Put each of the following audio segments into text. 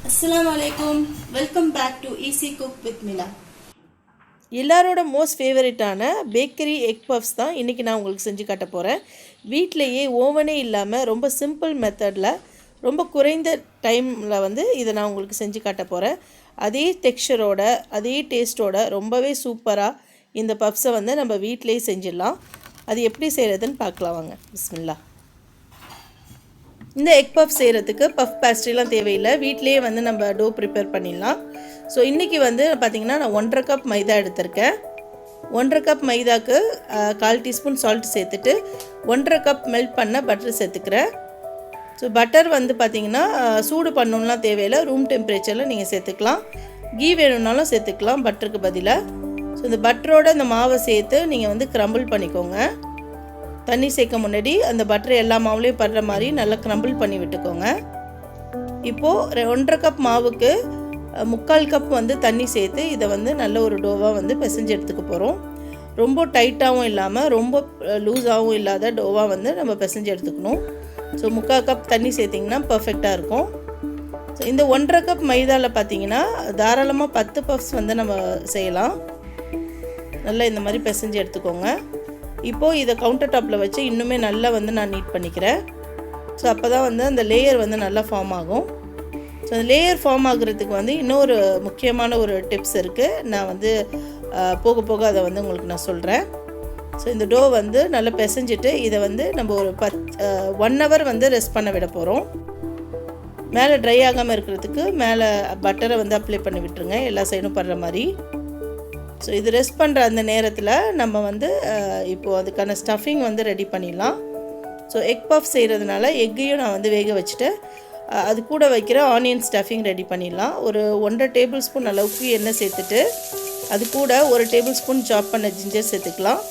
Assalamu alaikum. Welcome back to Easy Cook with Mila. எல்லாரோட most ஃபேவரட்டான bakery egg puffs தான் இன்றைக்கி நான் உங்களுக்கு செஞ்சு காட்ட போகிறேன். வீட்டிலையே ஓவனே இல்லாமல் ரொம்ப சிம்பிள் மெத்தடில் ரொம்ப குறைந்த டைமில் வந்து இதை நான் உங்களுக்கு செஞ்சு காட்ட போகிறேன். அதே டெக்ஸ்சரோட அதே டேஸ்ட்டோட ரொம்பவே சூப்பராக இந்த பஃப்ஸை வந்து நம்ம வீட்டிலேயே செஞ்சிடலாம். அது எப்படி செய்கிறதுன்னு பார்க்கலாம் வாங்க. பிஸ்மில்லா. இந்த எக் பஃப் செய்கிறதுக்கு பஃப் பேஸ்ட்ரிலாம் தேவையில்லை, வீட்டிலேயே வந்து நம்ம டோ ப்ரிப்பேர் பண்ணிடலாம். ஸோ இன்றைக்கி வந்து பார்த்திங்கன்னா நான் 1.5 கப் மைதா எடுத்திருக்கேன். 1.5 கப் மைதாக்கு 1/4 டீஸ்பூன் சால்ட் சேர்த்துட்டு 1.5 கப் மெல்ட் பண்ண பட்டர் சேர்த்துக்கிறேன். ஸோ பட்டர் வந்து பார்த்திங்கன்னா சூடு பண்ணணும்லாம் தேவையில்லை, ரூம் டெம்பரேச்சரில் நீங்கள் சேர்த்துக்கலாம். கீ வேணும்னாலும் சேர்த்துக்கலாம் பட்டருக்கு பதிலாக. ஸோ இந்த பட்டரோட இந்த மாவை சேர்த்து நீங்கள் வந்து க்ரம்பிள் பண்ணிக்கோங்க. தண்ணி சேர்க்க முன்னாடி அந்த பட்டர் எல்லா மாவுலேயும் படுற மாதிரி நல்லா க்ரம்பிள் பண்ணி விட்டுக்கோங்க. இப்போது 1.5 கப் மாவுக்கு 3/4 கப் வந்து தண்ணி சேர்த்து இதை வந்து நல்ல ஒரு டோவாக வந்து பிசைஞ்சு எடுத்துக்க போகிறோம். ரொம்ப டைட்டாகவும் இல்லாமல் ரொம்ப லூஸாகவும் இல்லாத டோவாக வந்து நம்ம பிசைஞ்சு எடுத்துக்கணும். ஸோ 3/4 கப் தண்ணி சேர்த்திங்கன்னா பர்ஃபெக்டாக இருக்கும். ஸோ இந்த 1.5 கப் மைதாவில் பார்த்திங்கன்னா தாராளமாக 10 பஃப்ஸ் வந்து நம்ம செய்யலாம். நல்லா இந்த மாதிரி பிசைஞ்சு எடுத்துக்கோங்க. இப்போது இதை கவுண்டர் டாப்பில் வச்சு இன்னுமே நல்லா வந்து நான் நீட் பண்ணிக்கிறேன். ஸோ அப்போ தான் வந்து அந்த லேயர் வந்து நல்லா ஃபார்ம் ஆகும். ஸோ அந்த லேயர் ஃபார்ம் ஆகுறதுக்கு வந்து இன்னொரு முக்கியமான ஒரு டிப்ஸ் இருக்குது. நான் வந்து போக போக அதை வந்து உங்களுக்கு நான் சொல்கிறேன். ஸோ இந்த டோ வந்து நல்லா பிசைஞ்சிட்டு இதை வந்து நம்ம ஒரு 1 ஹவர் வந்து ரெஸ்ட் பண்ண விட போகிறோம். மேலே ட்ரை ஆகாமல் இருக்கிறதுக்கு மேலே பட்டரை வந்து அப்ளை பண்ணி விட்டுருங்க, எல்லா சைடும் படுற மாதிரி. ஸோ இது ரெஸ்ட் பண்ணுற அந்த நேரத்தில் நம்ம வந்து இப்போது அதுக்கான ஸ்டஃபிங் வந்து ரெடி பண்ணிடலாம். ஸோ எக் பஃப் செய்கிறதுனால எக்கையும் நான் வந்து வேக வச்சுட்டு அது கூட வைக்கிற ஆனியன் ஸ்டஃபிங் ரெடி பண்ணிடலாம். ஒரு 1.5 டேபிள் ஸ்பூன் அளவுக்கு எண்ணெய் சேர்த்துட்டு அது கூட 1 டேபிள் ஸ்பூன் சாப் பண்ண ஜிஞ்சர் சேர்த்துக்கலாம்.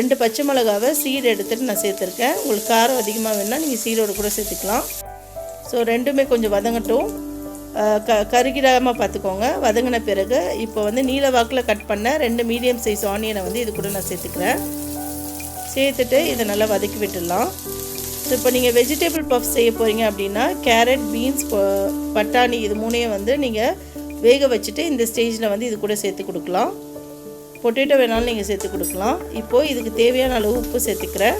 2 பச்சை மிளகாவை சீடு எடுத்துகிட்டு நான் சேர்த்துருக்கேன். உங்களுக்கு காரம் அதிகமாக வேணுன்னா நீங்கள் சீடோடு கூட சேர்த்துக்கலாம். ஸோ ரெண்டுமே கொஞ்சம் வதங்கட்டும், கருகிடாமல் பார்த்துக்கோங்க. வதங்கின பிறகு இப்போ வந்து நீல வாக்கில் கட் பண்ண 2 மீடியம் சைஸ் ஆனியனை வந்து இது கூட நான் சேர்த்துக்கிறேன். சேர்த்துட்டு இதை நல்லா வதக்கி விட்டுடலாம். ஸோ இப்போ நீங்கள் வெஜிடபிள் பஃப் செய்ய போகிறீங்க அப்படின்னா கேரட், பீன்ஸ், பட்டாணி இது 3ஐயும் வந்து நீங்கள் வேக வச்சுட்டு இந்த ஸ்டேஜில் வந்து இது கூட சேர்த்து கொடுக்கலாம். பொட்டேட்டோ வேணாலும் நீங்கள் சேர்த்து கொடுக்கலாம். இப்போது இதுக்கு தேவையான அளவு உப்பு சேர்த்துக்கிறேன்.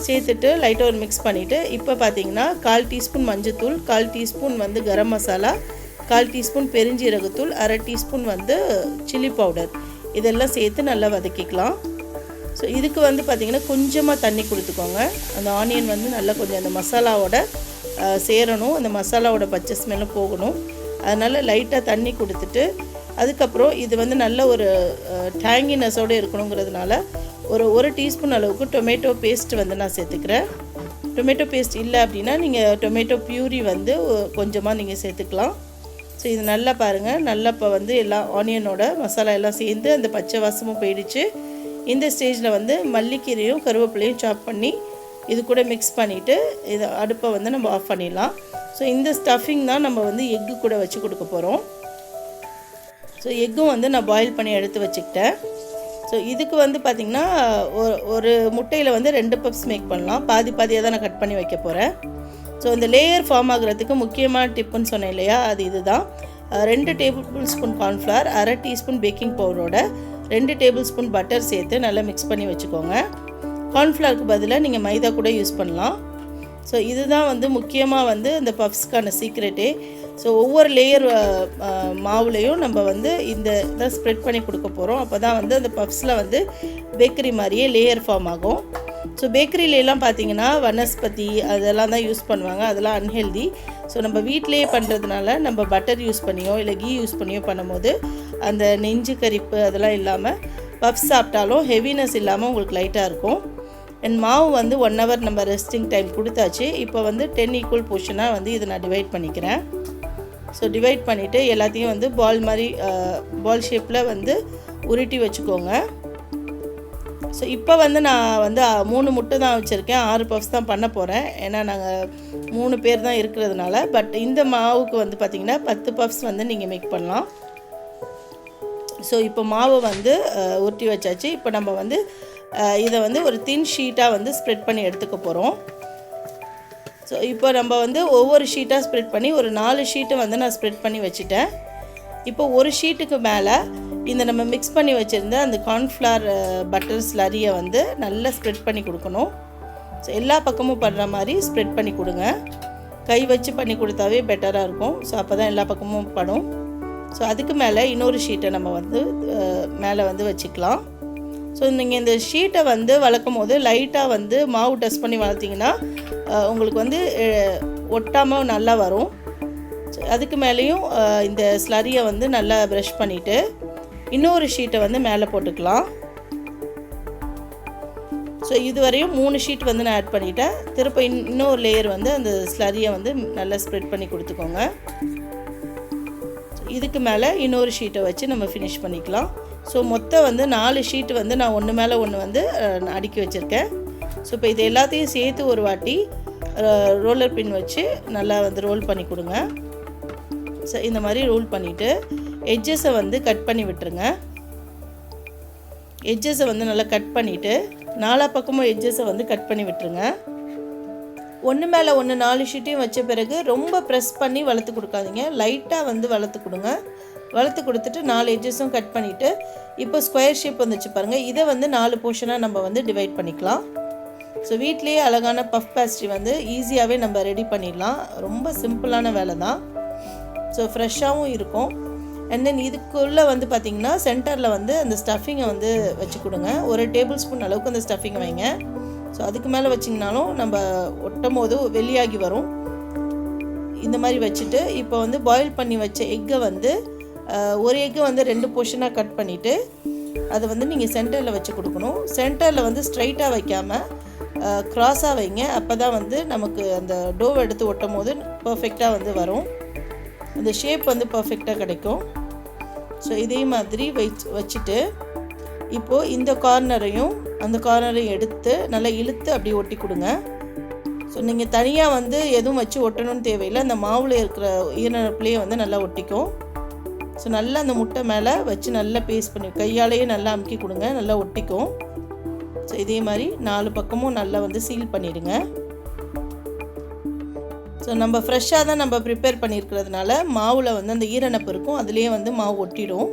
சேர்த்துட்டு லைட்டாக ஒரு மிக்ஸ் பண்ணிவிட்டு இப்போ பார்த்தீங்கன்னா 1/4 டீஸ்பூன் மஞ்சத்தூள், 1/4 டீஸ்பூன் வந்து கரம் மசாலா, 1/4 டீஸ்பூன் பெருஞ்சீரகத்தூள், 1/2 டீஸ்பூன் வந்து சில்லி பவுடர் இதெல்லாம் சேர்த்து நல்லா வதக்கிக்கலாம். ஸோ இதுக்கு வந்து பார்த்திங்கன்னா கொஞ்சமாக தண்ணி கொடுத்துக்கோங்க. அந்த ஆனியன் வந்து நல்லா கொஞ்சம் அந்த மசாலாவோட சேரணும், அந்த மசாலாவோட பச்சை ஸ்மெல்லும் போகணும். அதனால் லைட்டாக தண்ணி கொடுத்துட்டு அதுக்கப்புறம் இது வந்து நல்ல ஒரு டேங்கினஸோடு இருக்கணுங்கிறதுனால ஒரு டீஸ்பூன் அளவுக்கு டொமேட்டோ பேஸ்ட் வந்து நான் சேர்த்துக்கிறேன். டொமேட்டோ பேஸ்ட் இல்லை அப்படின்னா நீங்கள் டொமேட்டோ பியூரி வந்து கொஞ்சமாக நீங்கள் சேர்த்துக்கலாம். ஸோ இது நல்லா பாருங்கள், நல்லா இப்போ வந்து எல்லா ஆனியனோட மசாலா எல்லாம் சேர்ந்து அந்த பச்சை வாசமும் போயிடுச்சு. இந்த ஸ்டேஜில் வந்து மல்லிக்கீரையும் கருவேப்பிலையும் சாப் பண்ணி இது கூட மிக்ஸ் பண்ணிவிட்டு இதை அடுப்பை வந்து நம்ம ஆஃப் பண்ணிடலாம். ஸோ இந்த ஸ்டஃபிங் தான் நம்ம வந்து எக்கு கூட வச்சு கொடுக்க போகிறோம். ஸோ எக்கும் வந்து நான் பாயில் பண்ணி எடுத்து வச்சுக்கிட்டேன். ஸோ இதுக்கு வந்து பார்த்திங்கன்னா ஒரு முட்டையில் வந்து 2 பஃப்ஸ் மேக் பண்ணலாம். பாதியாக தான் நான் கட் பண்ணி வைக்க போகிறேன். ஸோ இந்த லேயர் ஃபார்ம் ஆகுறதுக்கு முக்கியமான டிப்புன்னு சொன்னேன் இல்லையா, அது இதுதான். 2 tablespoon cornflour, 1/2 teaspoon baking பவுடரோட 2 டேபிள் ஸ்பூன் பட்டர் சேர்த்து நல்லா மிக்ஸ் பண்ணி வச்சுக்கோங்க. கார்ன்ஃப்ளவருக்கு பதிலாக நீங்கள் மைதா கூட யூஸ் பண்ணலாம். ஸோ இதுதான் வந்து முக்கியமாக வந்து இந்த பஃப்ஸ்க்கான சீக்ரெட்டே. ஸோ ஒவ்வொரு லேயர் மாவுலேயும் நம்ம வந்து இந்த இதை ஸ்ப்ரெட் பண்ணி கொடுக்க போகிறோம். அப்போ தான் வந்து அந்த பஃப்ஸில் வந்து பேக்கரி மாதிரியே லேயர் ஃபார்ம் ஆகும். ஸோ பேக்கரியிலலாம் பார்த்திங்கன்னா வனஸ்பதி அதெல்லாம் தான் யூஸ் பண்ணுவாங்க, அதெல்லாம் அன்ஹெல்தி. ஸோ நம்ம வீட்டிலேயே பண்ணுறதுனால நம்ம பட்டர் யூஸ் பண்ணியோ இல்லை கீ யூஸ் பண்ணியோ பண்ணும்போது அந்த நெஞ்சு கரிப்பு அதெல்லாம் இல்லாமல் பஃப்ஸ் சாப்பிட்டாலும் ஹெவினஸ் இல்லாமல் உங்களுக்கு லைட்டாக இருக்கும். அண்ட் மாவு வந்து 1 ஹவர் நம்ம ரெஸ்டிங் டைம் கொடுத்தாச்சு. இப்போ வந்து 10 ஈக்குவல் போர்ஷனாக வந்து இதை நான் டிவைட் பண்ணிக்கிறேன். ஸோ டிவைட் பண்ணிவிட்டு எல்லாத்தையும் வந்து பால் ஷேப்பில் வந்து உருட்டி வச்சுக்கோங்க. ஸோ இப்போ வந்து நான் வந்து 3 முட்டை தான் வச்சுருக்கேன், 6 பஃப்ஸ் தான் பண்ண போகிறேன். ஏன்னா நாங்கள் 3 பேர் தான் இருக்கிறதுனால. பட் இந்த மாவுக்கு வந்து பார்த்திங்கன்னா 10 பஃப்ஸ் வந்து நீங்கள் மேக் பண்ணலாம். ஸோ இப்போ மாவை வந்து உருட்டி வச்சாச்சு. இப்போ நம்ம வந்து இதை வந்து ஒரு தின் ஷீட்டாக வந்து ஸ்ப்ரெட் பண்ணி எடுத்துக்க போகிறோம். ஸோ இப்போ நம்ம வந்து ஒவ்வொரு ஷீட்டாக ஸ்ப்ரெட் பண்ணி ஒரு 4 ஷீட்டை வந்து நான் ஸ்ப்ரெட் பண்ணி வச்சுட்டேன். இப்போ ஒரு ஷீட்டுக்கு மேலே இந்த நம்ம மிக்ஸ் பண்ணி வச்சுருந்த அந்த கார்ன்ஃப்ளவர் பட்டர் ஸ்லரியை வந்து நல்லா ஸ்ப்ரெட் பண்ணி கொடுக்கணும். ஸோ எல்லா பக்கமும் படுற மாதிரி ஸ்ப்ரெட் பண்ணி கொடுங்க. கை வச்சு பண்ணி கொடுத்தாவே பெட்டராக இருக்கும். ஸோ அப்போ தான் எல்லா பக்கமும் படும். ஸோ அதுக்கு மேலே இன்னொரு ஷீட்டை நம்ம வந்து மேலே வந்து வச்சுக்கலாம். ஸோ நீங்கள் இந்த ஷீட்டை வந்து வளர்க்கும் போது லைட்டாக வந்து மாவு டஸ்ட் பண்ணி வளர்த்திங்கன்னா உங்களுக்கு வந்து ஒட்டாமல் நல்லா வரும். ஸோ அதுக்கு மேலேயும் இந்த ஸ்லரியை வந்து நல்லா ப்ரஷ் பண்ணிவிட்டு இன்னொரு ஷீட்டை வந்து மேலே போட்டுக்கலாம். ஸோ இதுவரையும் 3 ஷீட் வந்து நான் ஆட் பண்ணிவிட்டேன். திரும்ப இன்னொரு லேயர் வந்து அந்த ஸ்லரியை வந்து நல்லா ஸ்ப்ரெட் பண்ணி கொடுத்துக்கோங்க. இதுக்கு மேலே இன்னொரு ஷீட்டை வச்சு நம்ம ஃபினிஷ் பண்ணிக்கலாம். ஸோ மொத்தம் வந்து 4 ஷீட்டு வந்து நான் ஒன்று மேலே ஒன்று வந்து அடுக்கி வச்சுருக்கேன். ஸோ இப்போ இது எல்லாத்தையும் சேர்த்து ஒரு வாட்டி ரோலர் பின் வச்சு நல்லா வந்து ரோல் பண்ணி கொடுங்க. ஸோ இந்த மாதிரி ரோல் பண்ணிவிட்டு எட்ஜஸை வந்து கட் பண்ணி விட்டுருங்க. எட்ஜஸை வந்து நல்லா கட் பண்ணிவிட்டு 4 பக்கமும் எட்ஜஸை வந்து கட் பண்ணி விட்டுருங்க. ஒன்று மேலே ஒன்று 4 ஷீட்டையும் வச்ச பிறகு ரொம்ப ப்ரெஸ் பண்ணி வளர்த்து கொடுக்காதீங்க. லைட்டாக வந்து வளர்த்து கொடுங்க. வளர்த்து கொடுத்துட்டு 4 எட்ஜஸும் கட் பண்ணிவிட்டு இப்போ ஸ்கொயர் ஷேப் வந்துச்சு பாருங்கள். இதை வந்து 4 போர்ஷனாக நம்ம வந்து டிவைட் பண்ணிக்கலாம். ஸோ வீட்லேயே அழகான பஃப் பேஸ்ட்ரி வந்து ஈஸியாகவே நம்ம ரெடி பண்ணிடலாம். ரொம்ப சிம்பிளான வேலை தான். ஸோ ஃப்ரெஷ்ஷாகவும் இருக்கும். அண்ட் தென் இதுக்குள்ளே வந்து பார்த்திங்கன்னா சென்டரில் வந்து அந்த ஸ்டஃபிங்கை வந்து வச்சு கொடுங்க. ஒரு டேபிள் ஸ்பூன் அளவுக்கு அந்த ஸ்டஃபிங்கை வைங்க. ஸோ அதுக்கு மேலே வச்சிங்கனாலும் நம்ம ஒட்டும் போது வெளியாகி வரும். இந்த மாதிரி வச்சுட்டு இப்போ வந்து பாயில் பண்ணி வச்ச எக்கை வந்து ஒரு எக்கு வந்து 2 போர்ஷனாக கட் பண்ணிவிட்டு அதை வந்து நீங்கள் சென்டரில் வச்சு கொடுக்கணும். சென்டரில் வந்து ஸ்ட்ரைட்டாக வைக்காமல் க்ராஸாக வைங்க. அப்போ தான் வந்து நமக்கு அந்த டோவை எடுத்து ஒட்டும் போது பர்ஃபெக்டாக வந்து வரும். அந்த ஷேப் வந்து பர்ஃபெக்டாக கிடைக்கும். ஸோ இதே மாதிரி வச்சுட்டு இப்போது இந்த கார்னரையும் அந்த கார்னரையும் எடுத்து நல்லா இழுத்து அப்படியே ஒட்டி கொடுங்க. ஸோ நீங்கள் தனியாக வந்து எதுவும் வச்சு ஒட்டணும்னு தேவையில்லை. அந்த மாவில் இருக்கிற ஈரப்பிள்ளையே வந்து நல்லா ஒட்டிக்கும். ஸோ நல்லா அந்த முட்டை மேலே வச்சு நல்லா பேஸ்ட் பண்ணி கையாலேயே நல்லா அமுக்கி கொடுங்க. நல்லா ஒட்டிக்கும். ஸோ இதே மாதிரி 4 பக்கமும் நல்லா வந்து சீல் பண்ணிவிடுங்க. ஸோ நம்ம ஃப்ரெஷ்ஷாக தான் நம்ம ப்ரிப்பேர் பண்ணியிருக்கிறதுனால மாவில் வந்து அந்த ஈரநப்பு இருக்கும். அதுலேயே வந்து மாவு ஒட்டிடும்.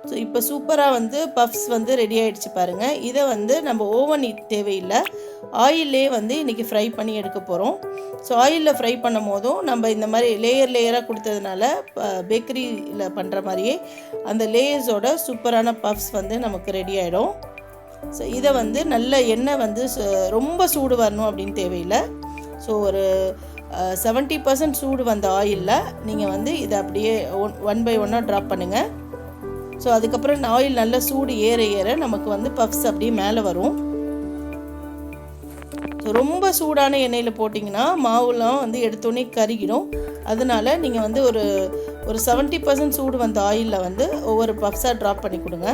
ஸோ இப்போ சூப்பராக வந்து பஃப்ஸ் வந்து ரெடி ஆகிடுச்சு பாருங்கள். இதை வந்து நம்ம ஓவன் தேவையில்லை, ஆயிலே வந்து இன்றைக்கி ஃப்ரை பண்ணி எடுக்க போகிறோம். ஸோ ஆயிலில் ஃப்ரை பண்ணும் போதும் நம்ம இந்த மாதிரி லேயராக கொடுத்ததுனால பேக்கரியில் பண்ணுற மாதிரியே அந்த லேயர்ஸோட சூப்பரான பஃப்ஸ் வந்து நமக்கு ரெடி ஆகிடும். ஸோ இதை வந்து நல்ல எண்ணெய் வந்து ரொம்ப சூடு வரணும் அப்படின்னு தேவையில்லை. ஸோ ஒரு 70% சூடு வந்த ஆயிலில் நீங்கள் வந்து இதை அப்படியே 1 by 1 ட்ராப் பண்ணுங்கள். ஸோ அதுக்கப்புறம் ஆயில் நல்லா சூடு ஏற நமக்கு வந்து பஃப்ஸ் அப்படியே மேலே வரும். ஸோ ரொம்ப சூடான எண்ணெயில் போட்டிங்கன்னா மாவுலாம் வந்து எடுத்தோடனே கருகிடும். அதனால் நீங்கள் வந்து ஒரு 70% சூடு வந்த ஆயிலில் வந்து ஒவ்வொரு பஃப்ஸாக ட்ராப் பண்ணி கொடுங்க.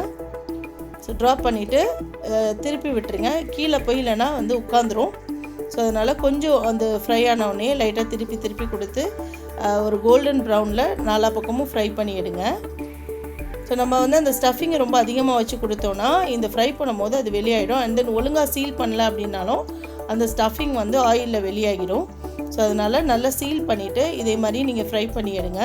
ஸோ ட்ராப் பண்ணிவிட்டு திருப்பி விட்டுருங்க. கீழே போய் இல்லைன்னா வந்து உட்காந்துரும். ஸோ அதனால் கொஞ்சம் அந்த ஃப்ரை ஆனவுடனே லைட்டாக திருப்பி கொடுத்து ஒரு கோல்டன் ப்ரௌனில் 4 பக்கமும் ஃப்ரை பண்ணி எடுங்க. ஸோ நம்ம வந்து அந்த ஸ்டஃபிங்கை ரொம்ப அதிகமாக வச்சு கொடுத்தோன்னா இந்த ஃப்ரை பண்ணும் போது அது வெளியாகிடும். அண்ட் தென் ஒழுங்காக சீல் பண்ணல அப்படின்னாலும் அந்த ஸ்டஃபிங் வந்து ஆயிலில் வெளியாகிடும். ஸோ அதனால் நல்லா சீல் பண்ணிவிட்டு இதே மாதிரி நீங்கள் ஃப்ரை பண்ணி எடுங்க.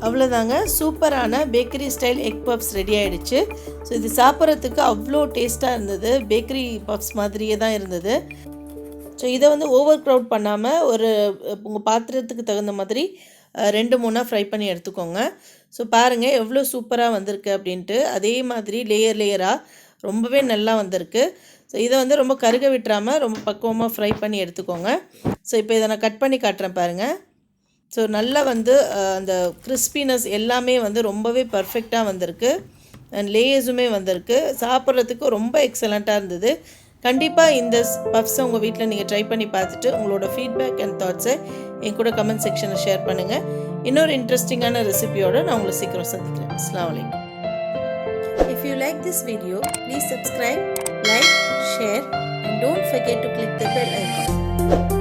அவ்வளோதாங்க, சூப்பரான bakery style egg puffs ready ஆகிடுச்சு. ஸோ இது சாப்பிட்றதுக்கு அவ்வளோ டேஸ்ட்டாக இருந்தது. பேக்கரி பஃப்ஸ் மாதிரியே தான் இருந்தது. ஸோ இதை வந்து ஓவர் க்ரௌட் பண்ணாமல் உங்கள் பாத்திரத்துக்கு தகுந்த மாதிரி 2-3 ஃப்ரை பண்ணி எடுத்துக்கோங்க. ஸோ பாருங்கள் எவ்வளோ சூப்பராக வந்திருக்கு அப்படின்ட்டு. அதே மாதிரி லேயராக ரொம்பவே நல்லா வந்திருக்கு. ஸோ இதை வந்து ரொம்ப கருக விட்டுறாமல் ரொம்ப பக்குவமாக ஃப்ரை பண்ணி எடுத்துக்கோங்க. ஸோ இப்போ இதை நான் கட் பண்ணி காட்டுறேன் பாருங்கள். ஸோ நல்லா வந்து அந்த கிறிஸ்பினஸ் எல்லாமே வந்து ரொம்பவே பர்ஃபெக்டாக வந்திருக்கு. அண்ட் லேயர்ஸுமே வந்திருக்கு. சாப்பிட்றதுக்கு ரொம்ப எக்ஸலண்ட்டாக இருந்தது. கண்டிப்பாக இந்த பஃப்ஸை உங்கள் வீட்டில் நீங்கள் ட்ரை பண்ணி பார்த்துட்டு உங்களோட ஃபீட்பேக் அண்ட் தாட்ஸை என் கூட கமெண்ட் செக்ஷனில் ஷேர் பண்ணுங்கள். இன்னொரு இன்ட்ரெஸ்டிங்கான ரெசிபியோடு நான் உங்களை சீக்கிரம் சந்திக்கிறேன். அஸ்ஸலாமு அலைக்கும். If you like this video, please subscribe, like, share and don't forget to click the bell icon.